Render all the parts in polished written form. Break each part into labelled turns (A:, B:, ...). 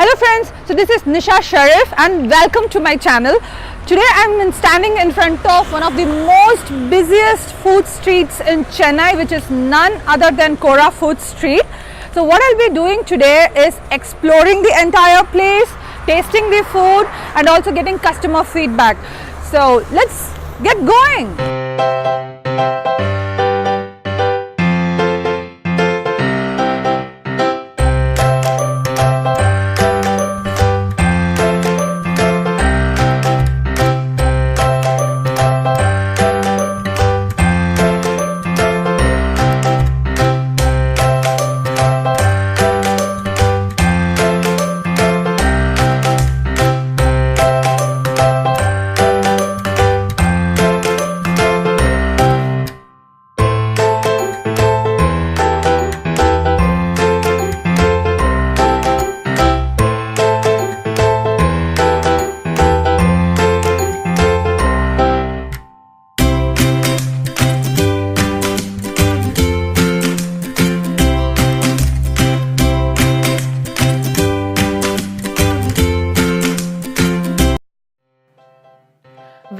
A: Hello friends, so this is nishasharieff and welcome to my channel. Today I'm standing in front of one of the most busiest food streets in Chennai, which is none other than Korafoodstreet. So what I'll be doing today is exploring the entire place, tasting the food and also getting customer feedback. So let's get going.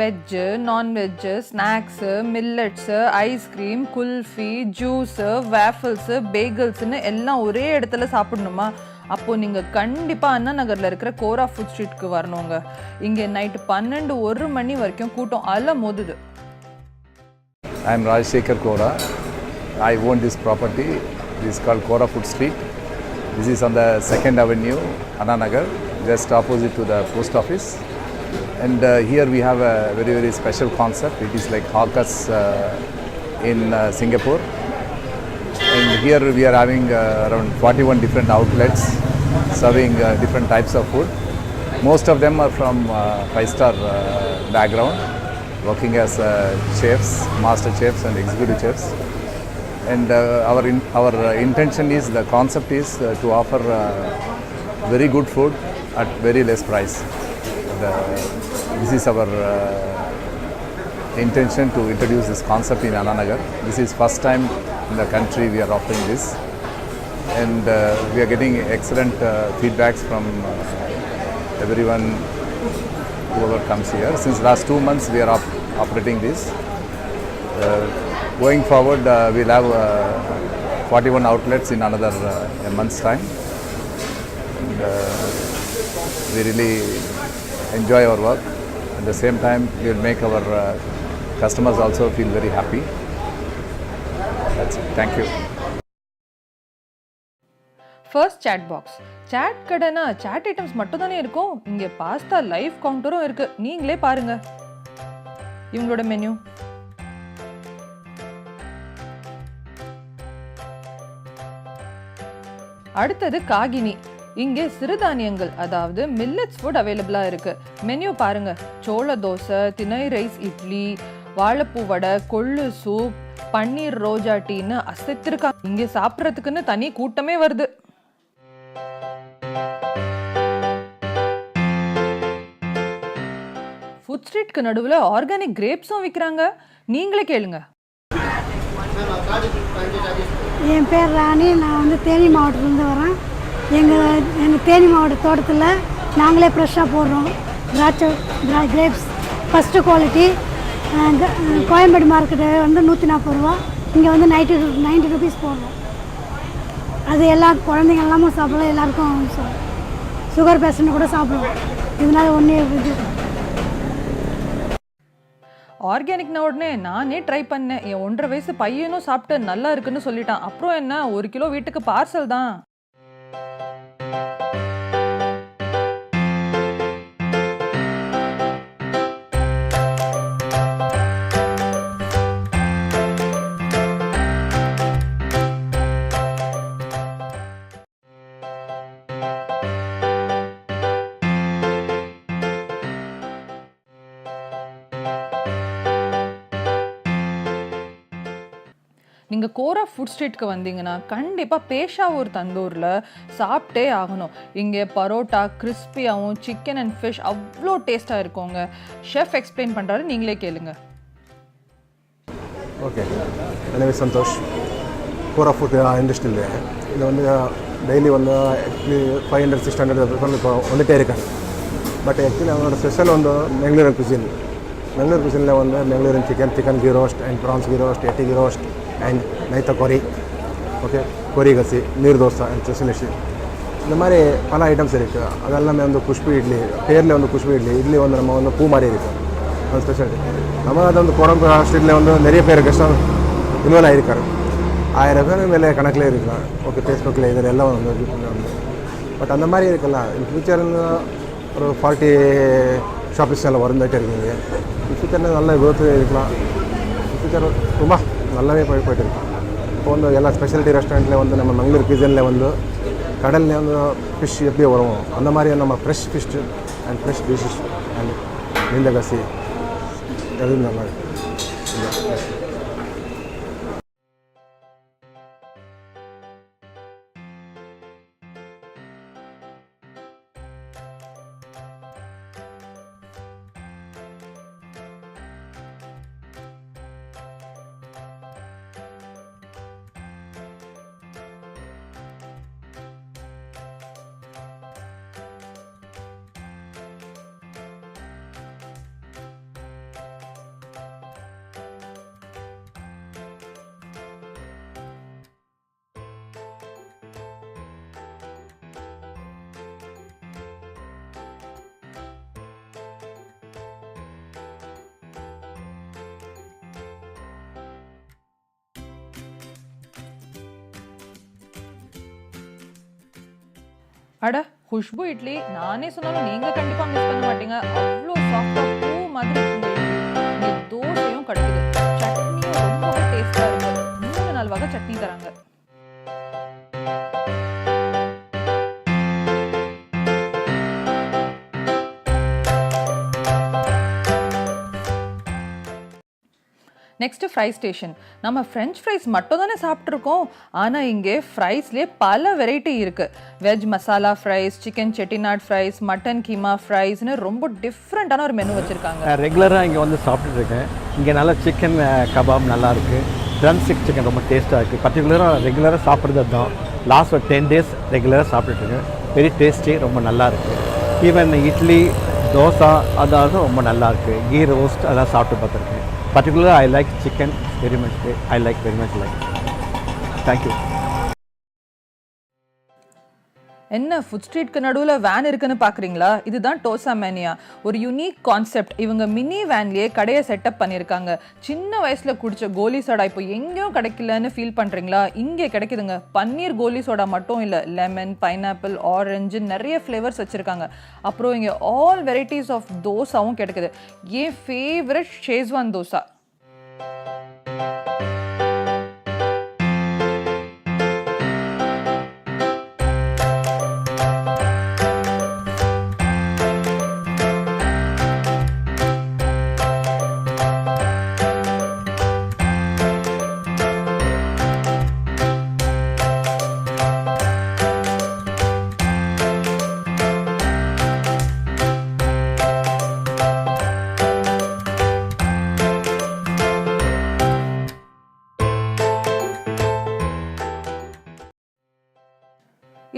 A: Veg, non-veg, snacks, millets, ice cream, kulfi, juice, waffles, bagels ன்னு எல்லாம் ஒரே இடத்துல சாப்பிடணுமா? அப்போ நீங்க கண்டிப்பா அண்ணா நகர்ல இருக்கிற கோரா ஃபுட் ஸ்ட்ரீட்க்கு வரணுங்க. இங்க நைட் 12 மணி வரைக்கும் கூட்டம் அலமோதுது.
B: I am Rajshekhar Kora. I own this property. This is called Korafoodstreet. This is on the 2nd Avenue, Anna Nagar, just opposite to the post office. And here we have a very special concept. It is like hawkers in Singapore. And here we are having around 41 different outlets serving different types of food. Most of them are from 5-star background, working as chefs, master chefs and executive chefs. And our intention is, the concept is to offer very good food at very less price. This is our intention to introduce this concept in Anna Nagar. This is first time in the country we are offering this, and we are getting excellent feedbacks from everyone whoever comes here. Since last 2 months we are operating this. Going forward we'll have 41 outlets in another a month's time. And, we really enjoy our work. At the same time, we will make our customers also feel very happy. That's it. Thank you.
A: First chat box. Chat Kadana chat items மட்டும் தானே இருக்கும். இங்க pasta live கவுண்டரும் இருக்கு. நீங்களே பாருங்க. இவங்களோட menu. அடுத்தது காகினி. இங்கே சிறுதானியங்கள், அதாவது மில்லட்ஸ் ஃபுட் அவைலபிளா இருக்கு. மெனு பாருங்க. சோள தோசை, திணை ரைஸ் இட்லி, வாழைப்பூ வடை, கொள்ளு சூப், பன்னீர் ரோஜா டீன்னு அசைத்திருக்காங்க. இங்கே சாப்பிட்றதுக்குன்னு தனி கூட்டமே வருது. ஃபுட் ஸ்ட்ரீட்க்கு நடுவில் ஆர்கானிக் கிரேப்ஸும் விற்கிறாங்க. நீங்களே கேளுங்க.
C: என் பேர் ராணி. நான் தேனி மாவட்டத்துலேருந்து வரேன். எங்கள் தேனி மாவட்ட தோட்டத்தில் நாங்களே ஃப்ரெஷ்ஷாக போடுறோம். திராட்சை grapes first quality. Koyambedu market 140 ரூபா. இங்கே 90 ருபீஸ் போடுறோம். அது எல்லாம் குழந்தைங்க எல்லாமும் சாப்பிடலாம். எல்லாருக்கும் சுகர் பேஷண்ட் கூட சாப்பிடுவோம். இதனால ஒன்றே இது.
A: ஆர்கானிக்னா உடனே நானே ட்ரை பண்ணேன். என் 1.5 வயசு பையனும் சாப்பிட்டு நல்லா இருக்குன்னு சொல்லிட்டான். அப்புறம் என்ன, 1 கிலோ வீட்டுக்கு பார்சல் தான். நீங்கள் கோரா ஃபுட் ஸ்ட்ரீட்க்கு வந்தீங்கன்னா கண்டிப்பாக பேஷாவூர் தந்தூரில் சாப்பிட்டே ஆகணும். இங்கே பரோட்டா கிறிஸ்பியாகவும் சிக்கன் அண்ட் ஃபிஷ் அவ்வளோ டேஸ்ட்டாக இருக்குங்க. ஷெஃப் எக்ஸ்பிளைன் பண்ணுறாரு, நீங்களே கேளுங்க.
D: Okay, my name is Santosh. Kora food industry. இது டெய்லி வந்து ஆக்சுவலி 500-600 பீப்புள் இப்போ வந்துகிட்டே இருக்காங்க. பட் ஆக்சுவலி அவங்களோட ஸ்பெஷல் வந்து பெங்களூரு குசின். பெங்களூர் குசினில் வந்து பெங்களூரின் chicken ghee roast and prawns ghee roast, எட்டி கீ ரோஸ்ட் அண்ட் நைத்த கொரி, ஓகே, கொரி கசி, நீர் தோசை அண்ட் செசிலிஷி, இந்த மாதிரி பல ஐட்டம்ஸ் இருக்குது. அதெல்லாமே வந்து குஷ்பு இட்லி, பேரில் வந்து குஷ்பு இட்லி வந்து நம்ம வந்து பூ மாதிரி இருக்கும், அது ஸ்பெஷாலிட்டி. நம்ம அதை வந்து கோரஃபூட் வந்து நிறைய பேர் கஷ்டம் இன்வால்வ் ஆகிருக்காரு. 1000 பேர் மேலே கணக்கில் இருக்கலாம். ஓகே, ஃபேஸ்புக்கில் இதில் எல்லாம் வந்து பட் அந்த மாதிரி இருக்கலாம். இன் ஃபியூச்சர் ஒரு 40 ஷாப்பிங்ஸில் வந்துகிட்டே இருக்கீங்க. இன் ஃபியூச்சரில் நல்ல growth இருக்கலாம். இன் ஃபியூச்சர் ரொம்ப நல்லாவே போயிட்டு இருக்கு. இப்போ வந்து எல்லா ஸ்பெஷாலிட்டி ரெஸ்டாரண்ட்டில் வந்து நம்ம மங்களூர் கிச்சனில் வந்து கடலில் வந்து ஃபிஷ் எப்படி வரும் அந்த மாதிரி நம்ம fresh fish and fresh dishes and நீந்த கசி எதுவும் நல்லா இருக்குது.
A: அட குஷ்பு இட்லி நானே சொன்னாலும் நீங்க கண்டிப்பா மிஸ் பண்ண மாட்டீங்க. அவ்வளோ சாஃப்டா பூ மாதிரி இருக்கு. இங்க தோசையும் கிடைக்குது, சட்னியும் ரொம்பவே டேஸ்டா இருக்கு. 3-4 வகை சட்னி தராங்க. Next fry station. நம்ம ஃப்ரெஞ்ச் ஃப்ரைஸ் மட்டும் தானே சாப்பிட்ருக்கோம், ஆனால் இங்கே ஃப்ரைஸ்லேயே பல வெரைட்டி இருக்குது. Veg masala fries, chicken Chettinad fries, mutton keema ஃப்ரைஸ்னு ரொம்ப டிஃப்ரெண்ட்டான ஒரு மெனு வச்சுருக்காங்க.
E: ரெகுலராக இங்கே வந்து சாப்பிட்டுட்டு இருக்கேன். இங்கே நல்லா சிக்கன் கபாப் நல்லாயிருக்கு, ட்ரம் ஸ்டிக் சிக்கன் ரொம்ப டேஸ்ட்டாக இருக்குது. பர்டிகுலராக ரெகுலராக சாப்பிட்றது தான். லாஸ்ட் ஒரு 10 days ரெகுலராக சாப்பிட்டுருக்கேன். வெரி டேஸ்டி, ரொம்ப நல்லாயிருக்கு. ஈவன் இட்லி, தோசை அதாவது ரொம்ப நல்லாயிருக்கு. கீ ரோஸ்ட் அதெல்லாம் சாப்பிட்டு பார்த்துருக்கேன். Particularly, I like chicken very much. I like very much like it. Thank you.
A: என்ன ஃபுட் ஸ்ட்ரீட்க்கு நடுவில் வேன் இருக்குன்னு பார்க்குறீங்களா? இதுதான் டோசா மேனியா, ஒரு யூனிக் கான்செப்ட். இவங்க மினி வேன்லேயே கடையை செட்டப் பண்ணியிருக்காங்க. சின்ன வயசில் குடித்த கோலி சோடா இப்போ எங்கேயும் கிடைக்கலன்னு ஃபீல் பண்ணுறீங்களா? இங்கே கிடைக்குதுங்க. பன்னீர் கோலி சோடா மட்டும் இல்லை, லெமன், பைனாப்பிள், ஆரஞ்சு நிறைய ஃப்ளேவர்ஸ் வச்சுருக்காங்க. அப்புறம் இங்கே ஆல் வெரைட்டிஸ் ஆஃப் தோசாவும் கிடைக்குது. என் ஃபேவரட் ஷேஸ்வான் தோசா.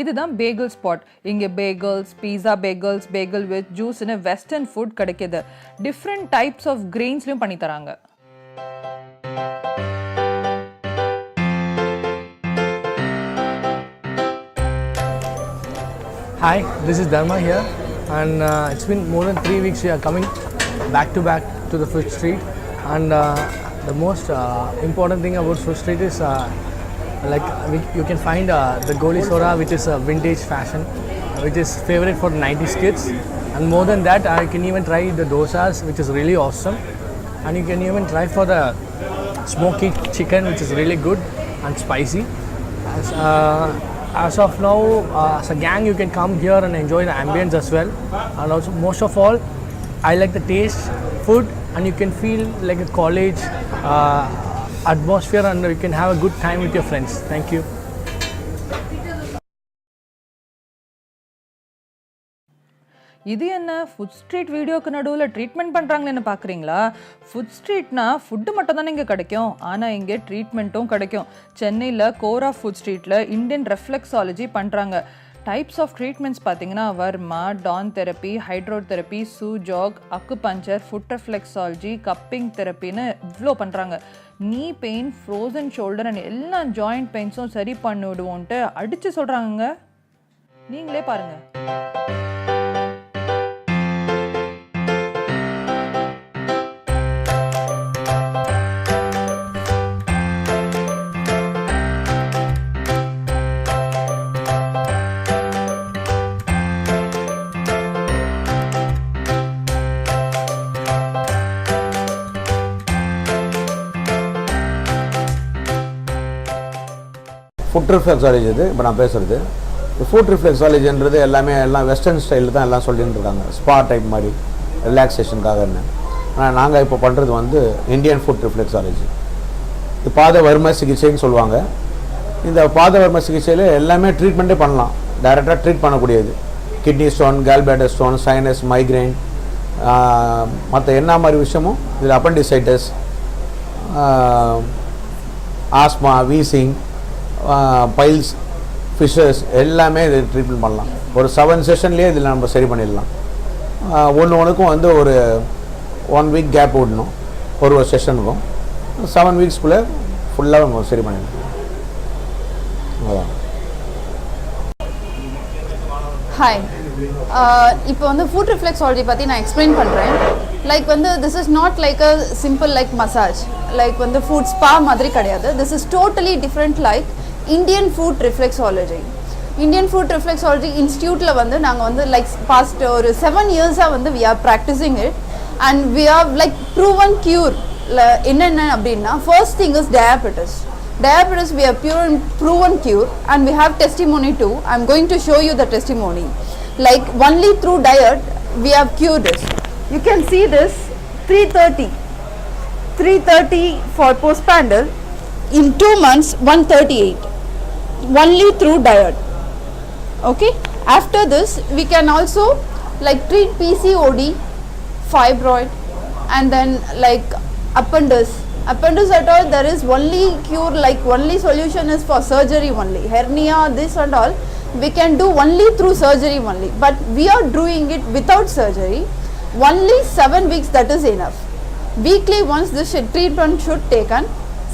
A: இதுதான் பேகல் ஸ்பாட். இங்கே bagels, pizza bagels, bagel with ஜூஸ்னு western food கிடைக்கிது. டிஃப்ரெண்ட் டைப்ஸ் ஆஃப் கிரெயின்ஸ்லையும் பண்ணி தராங்க.
F: Hi, this is Dharma here, and it's been more than 3 weeks we are coming back to back to the food street, and the most important thing about food street is you can find the Goli Soda, which is a vintage fashion, which is favorite for 90s kids, and more than that I can even try the dosas, which is really awesome, and you can even try for the smoky chicken, which is really good and spicy. As of now, as a gang you can come here and enjoy the ambience as well, and also most of all I like the taste food, and you can feel like a college atmosphere, and you can have a good time with your friends. Thank you.
A: இது என்ன food street வீடியோக்கு நடுவில் treatment பண்ணுறாங்கன்னு பார்க்குறீங்களா? Food ஸ்ட்ரீட்னா food மட்டும் தானே இங்கே கிடைக்கும், ஆனால் இங்கே ட்ரீட்மெண்ட்டும் கிடைக்கும். சென்னையில் கோரா ஃபுட் ஸ்ட்ரீட்டில் இந்தியன் ரெஃப்ளெக்ஸாலஜி பண்ணுறாங்க. டைப்ஸ் ஆஃப் ட்ரீட்மெண்ட்ஸ் பார்த்தீங்கன்னா varma, Dorn therapy, hydrotherapy, Su Jok, acupuncture, foot reflexology, cupping தெரப்பின்னு இவ்வளோ பண்ணுறாங்க. Knee pain, frozen shoulder and எல்லா ஜாயிண்ட் பெயின்ஸும் சரி பண்ணிவிடுவோன்ட்டு அடித்து சொல்கிறாங்க. நீங்களே பாருங்கள்.
G: ஃபுட் ரிஃப்ளெக்ஸாலஜி இது இப்போ நான் பேசுகிறது. ஃபுட் ரிஃப்ளெக்ஸாலஜின்றது எல்லாம் வெஸ்டர்ன் ஸ்டைலில் தான் எல்லாம் சொல்லிட்டு இருக்காங்க, ஸ்பா டைப் மாதிரி ரிலாக்ஸேஷனுக்காகன்னு. ஆனால் நாங்கள் இப்போ பண்ணுறது வந்து இந்தியன் ஃபுட் ரிஃப்ளெக்ஸாலஜி. இது பாதவர்ம சிகிச்சைன்னு சொல்லுவாங்க. இந்த பாதவர்ம சிகிச்சையில் எல்லாமே ட்ரீட்மெண்ட்டே பண்ணலாம், டைரெக்டாக ட்ரீட் பண்ணக்கூடியது. Kidney stone, gallbladder stone, sinus, migraine, மற்ற என்ன மாதிரி விஷயமும் இதில், அப்பண்டிசைட்டஸ், ஆஸ்மா, வீசிங், பைல்ஸ், ஃபிஷஸ் எல்லாமே இது ட்ரீட்மெண்ட் பண்ணலாம். ஒரு 7 செஷன்லேயே இதில் நம்ம சரி பண்ணிடலாம். ஒன்றுக்கும் வந்து ஒரு 1 வீக் கேப் விடணும் ஒரு செஷனுக்கும். 7 வீக்ஸ்க்குள்ளே ஃபுல்லாக நம்ம சரி பண்ணிடலாம். அதான்.
H: ஹாய், இப்போ வந்து ஃபுட் ரிஃப்ளெக்ஸாலஜி பற்றி நான் எக்ஸ்பிளைன் பண்ணுறேன். லைக் வந்து this is not like a simple like massage, like வந்து ஃபுட் ஸ்பா மாதிரி கிடையாது. This is totally different like Indian foot reflexology. Indian foot reflexology இன்ஸ்டியூட்டில் வந்து நாங்கள் வந்து லைக் பாஸ்ட் ஒரு 7 இயர்ஸாக வந்து we are practicing it and we are like proven cure. என்னென்ன அப்படின்னா, first thing is diabetes. Diabetes we have proven cure and we have testimony too. I am going to show you the testimony. Like only through diet we have cured this. You can see this 330 for postpandal, in 2 months 138 only through diet. Okay, after this we can also like treat PCOD, fibroid, and then like appendix at all. There is only cure, like only solution is for surgery only. Hernia, this and all we can do only through surgery only, but we are doing it without surgery. Only 7 weeks, that is enough. Weekly once this treatment should taken.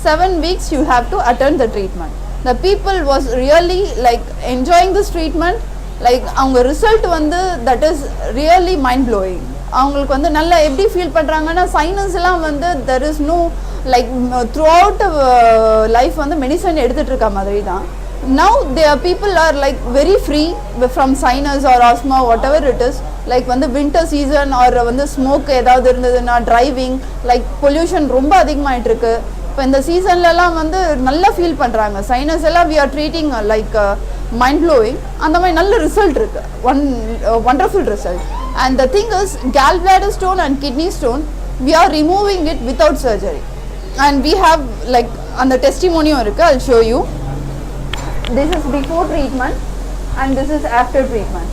H: 7 weeks you have to attend the treatment. The people was really like enjoying this treatment. Like அவங்க result வந்து that is really mind blowing. அவங்களுக்கு வந்து நல்லா எப்படி feel பண்ணுறாங்கன்னா, sinus எல்லாம் வந்து there is no like throughout life வந்து மெடிசன் எடுத்துகிட்டு இருக்க மாதிரி தான். Now their people are like very free from sinus or asthma, whatever it is. Like வந்து winter season or வந்து smoke ஏதாவது இருந்ததுன்னா, driving, like pollution ரொம்ப அதிகமாகிட்டு இருக்கு. இப்போ இந்த சீசன்லலாம் வந்து நல்லா ஃபீல் பண்ணுறாங்க. சைனஸ் எல்லாம் we are treating like mind blowing. அந்த மாதிரி நல்ல ரிசல்ட் இருக்கு, wonderful result. And the thing is, gallbladder stone and kidney stone we are removing it without surgery. And we have like on the testimony irukku, I'll show you. This is before treatment and this is after treatment.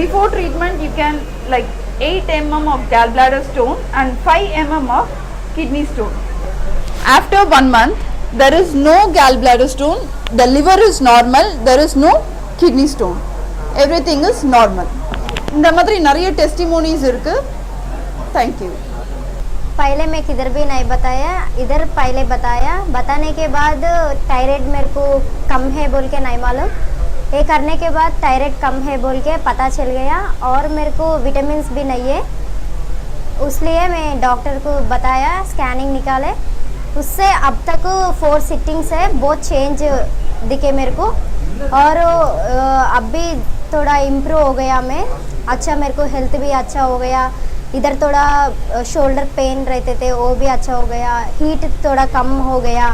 H: Before treatment you can like 8 mm of gallbladder stone and 5 mm of kidney stone. After 1 month there is no gallbladder stone, the liver is normal, there is no kidney stone, everything is normal. இந்த மாதிரி நிறைய testimonies இருக்கு. Thank you.
I: पहले मैं किधर भी नहीं बताया, इधर पहले बताया, बताने के बाद थायराइड मेरे को कम है बोल के नहीं मालूम, ये करने के बाद थायराइड कम है बोल के पता चल गया और मेरे को विटामिन्स भी नहीं है, इसलिए मैं डॉक्टर को बताया, स्कैनिंग निकाले, उससे अब तक 4 सिटिंग्स है, बहुत चेंज दिखे मेरे को और अब भी थोड़ा इम्प्रूव हो गया मैं, अच्छा मेरे को हेल्थ भी अच्छा हो गया, इधर थोड़ा शोल्डर पेन रहते थे वो भी अच्छा हो गया, हीट थोड़ा कम हो गया,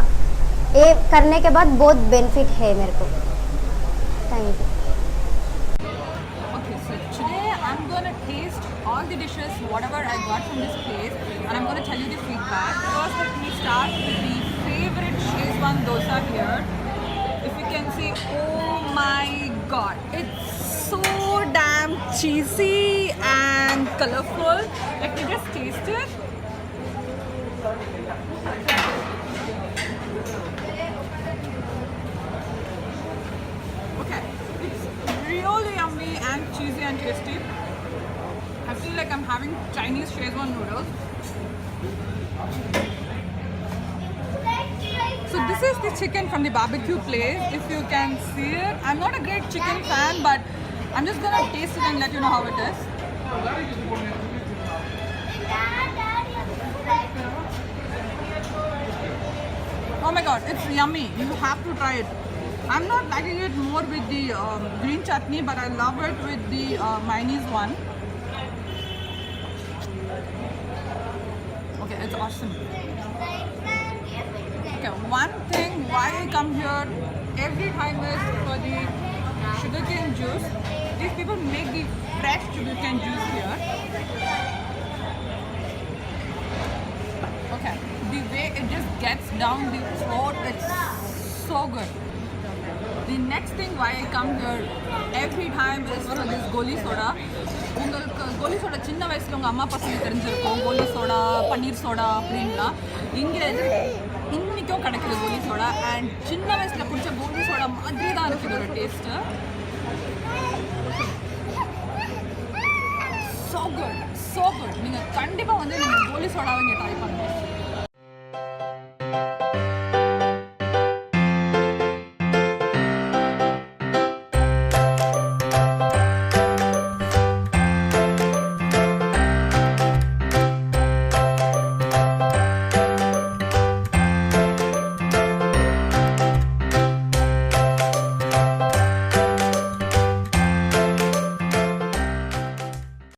I: ये करने के बाद बहुत बेनिफिट है मेरे को. Thank you.
A: Okay, so today I'm going to taste all the dishes, whatever I got from this place, and I'm going to tell you the feedback. First, let me start with the favorite Szechuan dosa here. If you can see, oh my god, it's so damn cheesy and colorful. Let me just taste it. Okay, it's really yummy and cheesy and tasty. I feel like I'm having Chinese Szechuan noodles. So this is the chicken from the barbecue place, if you can see it. I'm not a great chicken fan, but I'm just gonna taste it and let you know how it is. Oh my god, it's yummy. You have to try it. I'm not liking it more with the green chutney, but I love it with the mayonnaise one. Okay, it's awesome. Okay, one thing why I come here every time is for the sugarcane juice. These people make the fresh sugarcane juice here. Okay, the way it just gets down the throat, it's so good. The next thing why I come here every time is for this goli soda. உங்களுக்கு கோலி soda சின்ன வயசில் உங்கள் அம்மா பசங்க தெரிஞ்சிருக்கும் கோலி soda பன்னீர் soda அப்படின்லாம் இங்கே இன்றைக்கும் கிடைக்குது கோலி சோடா அண்ட் சின்ன வயசில் குடித்த கோலி சோடா மாதிரி தான் இருக்குது ஒரு டேஸ்ட்டு ஸோ குட் நீங்கள் கண்டிப்பாக வந்து நீங்கள் கோலி சோடாவை இங்கே ட்ரை பண்ணுங்கள்